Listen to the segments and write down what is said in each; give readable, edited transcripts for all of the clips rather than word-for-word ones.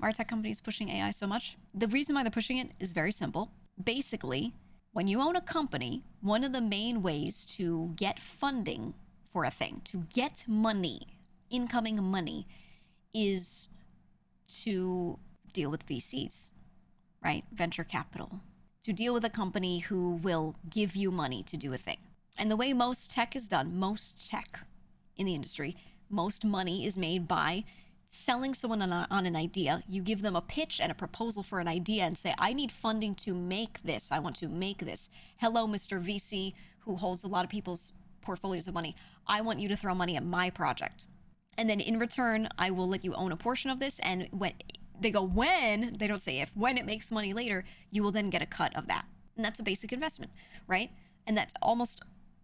Why are tech companies pushing AI so much? The reason why they're pushing it is very simple. Basically, when you own a company, one of the main ways to get funding for a thing, to get money, incoming money, is to deal with VCs, right? Venture capital. To deal with a company who will give you money to do a thing. And the way most tech is done, most tech in the industry, most money is made by selling someone on an idea. You give them a pitch and a proposal for an idea and say, I need funding to make this. I want to make this. Hello, Mr. VC, who holds a lot of people's portfolios of money. I want you to throw money at my project. And then in return, I will let you own a portion of this. And when they go when, they don't say if, when it makes money later, you will then get a cut of that. And that's a basic investment, right? And that's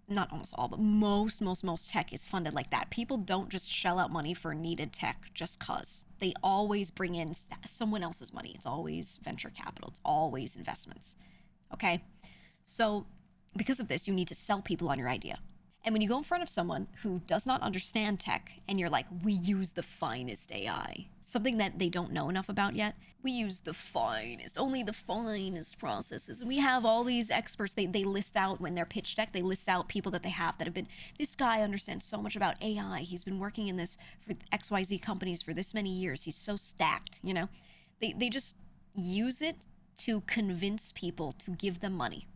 not almost all, but most tech is funded like that. People don't just shell out money for needed tech just cause. They always bring in someone else's money. It's always venture capital. It's always investments. Okay? So because of this, you need to sell people on your idea. And when you go in front of someone who does not understand tech and you're like, we use the finest AI, something that they don't know enough about yet, we use the finest, only the finest processes. We have all these experts, they list out when they're pitch deck, they list out people that they have that have been, this guy understands so much about AI. He's been working in this for XYZ companies for this many years. He's so stacked, you know? They just use it to convince people to give them money.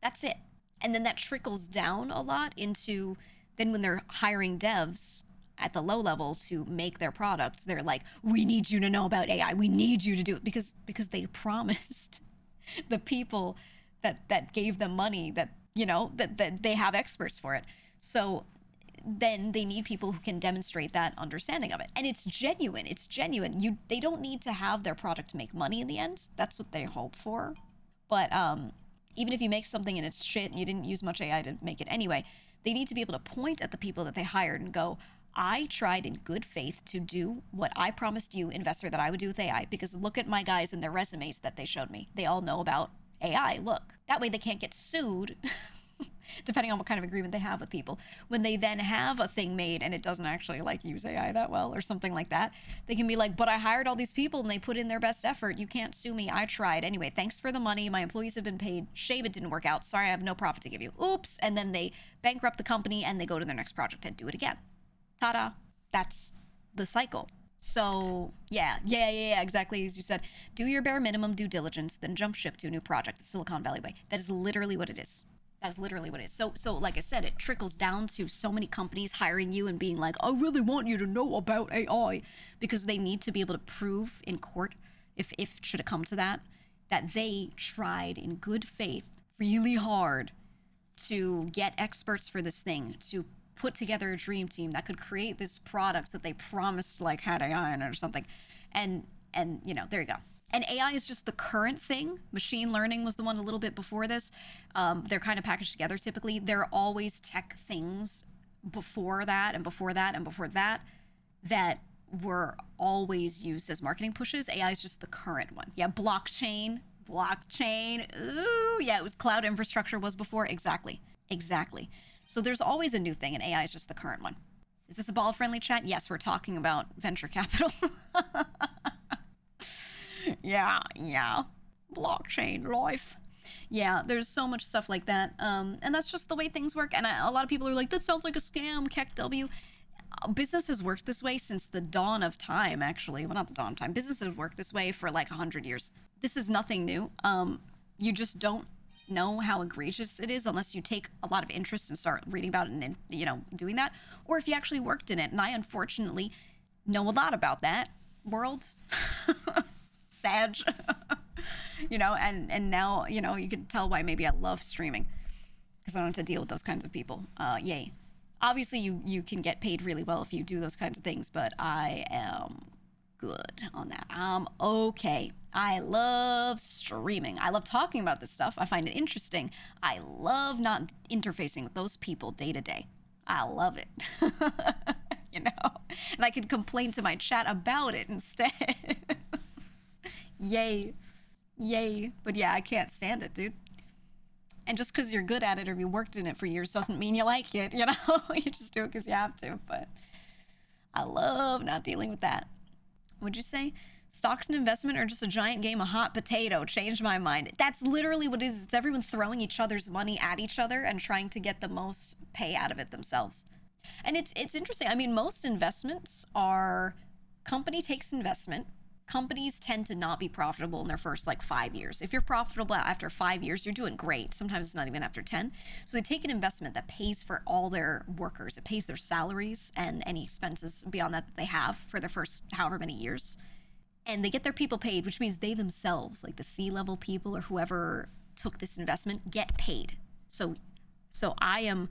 That's it. And then that trickles down a lot into, then when they're hiring devs at the low level to make their products, they're like, we need you to know about AI. We need you to do it because they promised the people that gave them money that, you know, that they have experts for it. So then they need people who can demonstrate that understanding of it. And it's genuine. It's genuine. They don't need to have their product make money in the end. That's what they hope for. But even if you make something and it's shit and you didn't use much AI to make it anyway, they need to be able to point at the people that they hired and go, I tried in good faith to do what I promised you, investor, that I would do with AI, because look at my guys and their resumes that they showed me. They all know about AI. Look, that way they can't get sued depending on what kind of agreement they have with people. When they then have a thing made and it doesn't actually like use AI that well or something like that, they can be like, but I hired all these people and they put in their best effort. You can't sue me. I tried. Anyway, thanks for the money. My employees have been paid. Shame it didn't work out. Sorry, I have no profit to give you. Oops. And then they bankrupt the company and they go to their next project and do it again. Ta-da. That's the cycle. So yeah, exactly as you said. Do your bare minimum due diligence, then jump ship to a new project, the Silicon Valley way. That is literally what it is. That's literally what it is. So like I said, it trickles down to so many companies hiring you and being like, I really want you to know about AI, because they need to be able to prove in court, if should it come to that they tried in good faith really hard to get experts for this thing, to put together a dream team that could create this product that they promised like had AI in it or something. And you know, there you go. And AI is just the current thing. Machine learning was the one a little bit before this. They're kind of packaged together typically. There are always tech things before that and before that and before that that were always used as marketing pushes. AI is just the current one. Yeah, blockchain. Ooh, yeah, it was cloud infrastructure was before. Exactly. So there's always a new thing, and AI is just the current one. Is this a ball-friendly chat? Yes, we're talking about venture capital. Yeah. Blockchain life. Yeah, there's so much stuff like that. And that's just the way things work. And a lot of people are like, that sounds like a scam, KEKW. Business has worked this way since the dawn of time, actually. Well, not the dawn of time. Business has worked this way for like 100 years. This is nothing new. You just don't know how egregious it is unless you take a lot of interest and start reading about it and, you know, doing that. Or if you actually worked in it. And I, unfortunately, know a lot about that world. Sag. You know, and now, you know, you can tell why maybe I love streaming, because I don't have to deal with those kinds of people. Yay. Obviously, you can get paid really well if you do those kinds of things, but I am good on that. I'm okay. I love streaming. I love talking about this stuff. I find it interesting. I love not interfacing with those people day to day. I love it. You know, and I can complain to my chat about it instead. Yay. But yeah, I can't stand it, dude. And just because you're good at it or you worked in it for years doesn't mean you like it, you know? You just do it because you have to. But I love not dealing with that. What'd you say? Stocks and investment are just a giant game of hot potato. Changed my mind. That's literally what it is. It's everyone throwing each other's money at each other and trying to get the most pay out of it themselves. And it's interesting. I mean, most investments are company takes investment. Companies tend to not be profitable in their first like 5 years. If you're profitable after 5 years, you're doing great. Sometimes it's not even after 10. So they take an investment that pays for all their workers. It pays their salaries and any expenses beyond that they have for their first however many years. And they get their people paid, which means they themselves, like the C-level people or whoever took this investment, get paid. So I am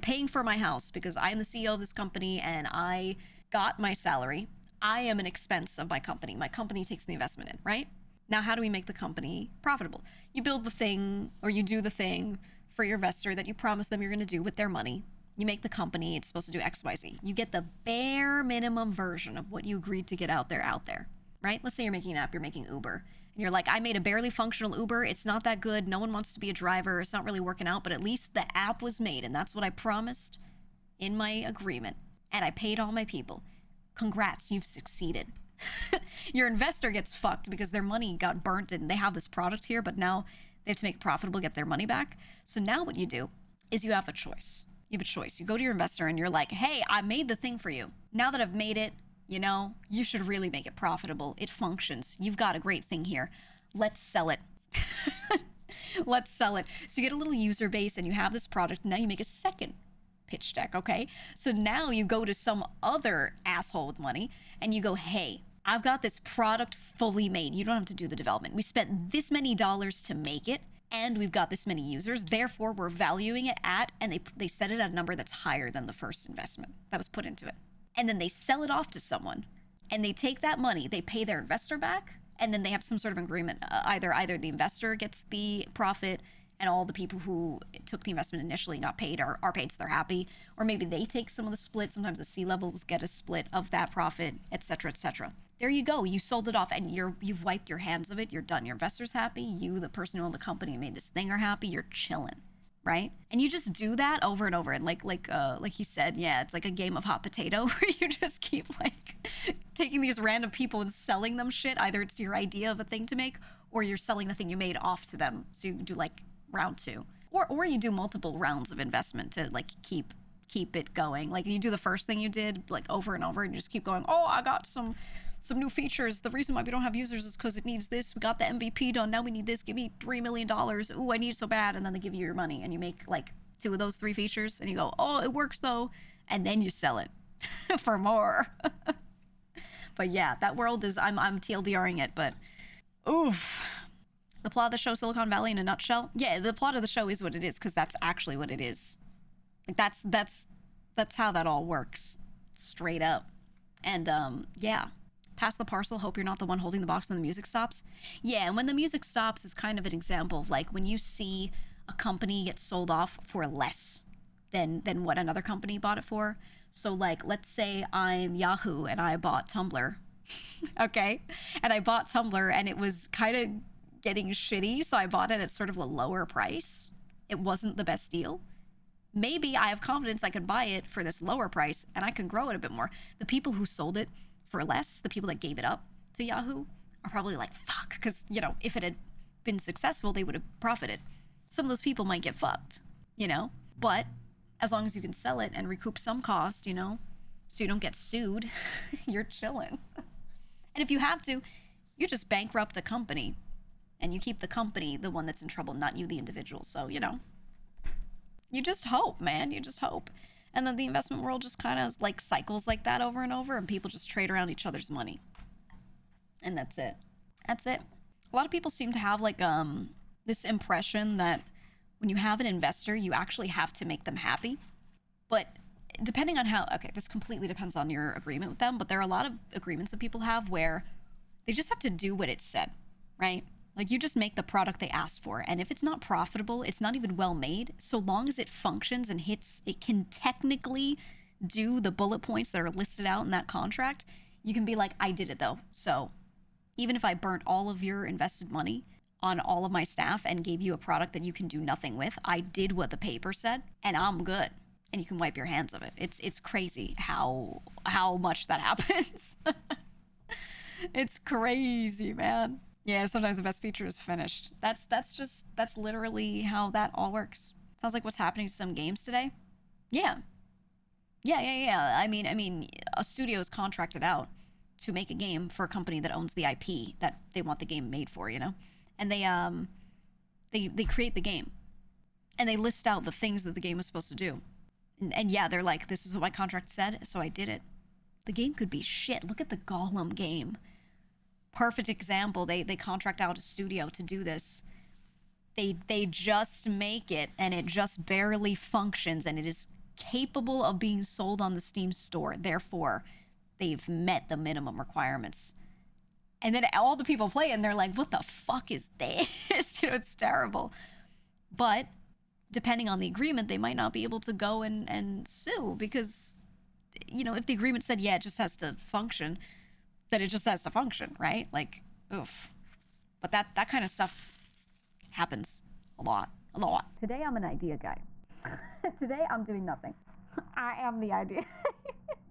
paying for my house because I am the CEO of this company and I got my salary. I am an expense of my company. My company takes the investment in, right? Now, how do we make the company profitable? You build the thing or you do the thing for your investor that you promised them you're going to do with their money. You make the company, it's supposed to do X, Y, Z. You get the bare minimum version of what you agreed to get out there, right? Let's say you're making an app, you're making Uber, and you're like, I made a barely functional Uber. It's not that good. No one wants to be a driver. It's not really working out, but at least the app was made, and that's what I promised in my agreement, and I paid all my people. Congrats, you've succeeded. Your investor gets fucked because their money got burnt and they have this product here, but now they have to make it profitable, get their money back. So now what you do is you have a choice. You have a choice. You go to your investor and you're like, hey, I made the thing for you. Now that I've made it, you know, you should really make it profitable. It functions. You've got a great thing here. Let's sell it. Let's sell it. So you get a little user base and you have this product. Now you make a second pitch deck, okay? So now you go to some other asshole with money and you go, hey, I've got this product fully made. You don't have to do the development. We spent this many dollars to make it and we've got this many users. Therefore, we're valuing it at, and they set it at a number that's higher than the first investment that was put into it. And then they sell it off to someone and they take that money, they pay their investor back, and then they have some sort of agreement. Either the investor gets the profit and all the people who took the investment initially and got paid are paid, so they're happy. Or maybe they take some of the split. Sometimes the C-levels get a split of that profit, etc., etc. There you go. You sold it off and you've wiped your hands of it. You're done. Your investor's happy. You, the person who owned the company and made this thing, are happy. You're chilling, right? And you just do that over and over. And like he said, yeah, it's like a game of hot potato where you just keep like taking these random people and selling them shit. Either it's your idea of a thing to make or you're selling the thing you made off to them. So you do like round 2, or you do multiple rounds of investment to like keep it going. Like you do the first thing you did like over and over and you just keep going, oh, I got some new features. The reason why we don't have users is because it needs this. We got the MVP done. Now we need this. Give me $3 million. Ooh, I need it so bad. And then they give you your money and you make like 2 of those 3 features and you go, oh, it works though. And then you sell it for more. But yeah, that world is, I'm TLDRing it, but oof. The plot of the show, Silicon Valley in a nutshell. Yeah, the plot of the show is what it is because that's actually what it is. Like that's how that all works, straight up. And yeah, pass the parcel. Hope you're not the one holding the box when the music stops. Yeah, and when the music stops is kind of an example of like when you see a company get sold off for less than what another company bought it for. So like, let's say I'm Yahoo and I bought Tumblr, okay, and I bought Tumblr and it was kind of getting shitty, so I bought it at sort of a lower price. It wasn't the best deal. Maybe I have confidence I could buy it for this lower price and I can grow it a bit more. The people who sold it for less, the people that gave it up to Yahoo, are probably like, fuck, because, you know, if it had been successful, they would have profited. Some of those people might get fucked, you know, but as long as you can sell it and recoup some cost, you know, so you don't get sued, you're chilling. And if you have to, you just bankrupt a company. And you keep the company the one that's in trouble, not you, the individual. So, you know, you just hope, man. You just hope. And then the investment world just kind of like cycles like that over and over, and people just trade around each other's money. And that's it. That's it. A lot of people seem to have like this impression that when you have an investor, you actually have to make them happy. But depending on how, okay, this completely depends on your agreement with them, but there are a lot of agreements that people have where they just have to do what it said, right? Like you just make the product they asked for. And if it's not profitable, it's not even well made. So long as it functions and hits, it can technically do the bullet points that are listed out in that contract. You can be like, I did it though. So even if I burnt all of your invested money on all of my staff and gave you a product that you can do nothing with, I did what the paper said and I'm good. And you can wipe your hands of it. It's crazy how much that happens. It's crazy, man. Yeah, sometimes the best feature is finished. That's literally how that all works. Sounds like what's happening to some games today. Yeah. Yeah. I mean, a studio is contracted out to make a game for a company that owns the IP that they want the game made for, you know? And they create the game. And they list out the things that the game was supposed to do. And yeah, they're like, this is what my contract said, so I did it. The game could be shit. Look at the Gollum game. Perfect example. They contract out a studio to do this. They just make it, and it just barely functions, and it is capable of being sold on the Steam store. Therefore, they've met the minimum requirements. And then all the people play it, and they're like, what the fuck is this? You know, it's terrible. But depending on the agreement, they might not be able to go and sue, because, you know, if the agreement said, yeah, it just has to function, then it just has to function, right? Like, oof. But that kind of stuff happens a lot. Today I'm an idea guy. Today I'm doing nothing. I am the idea.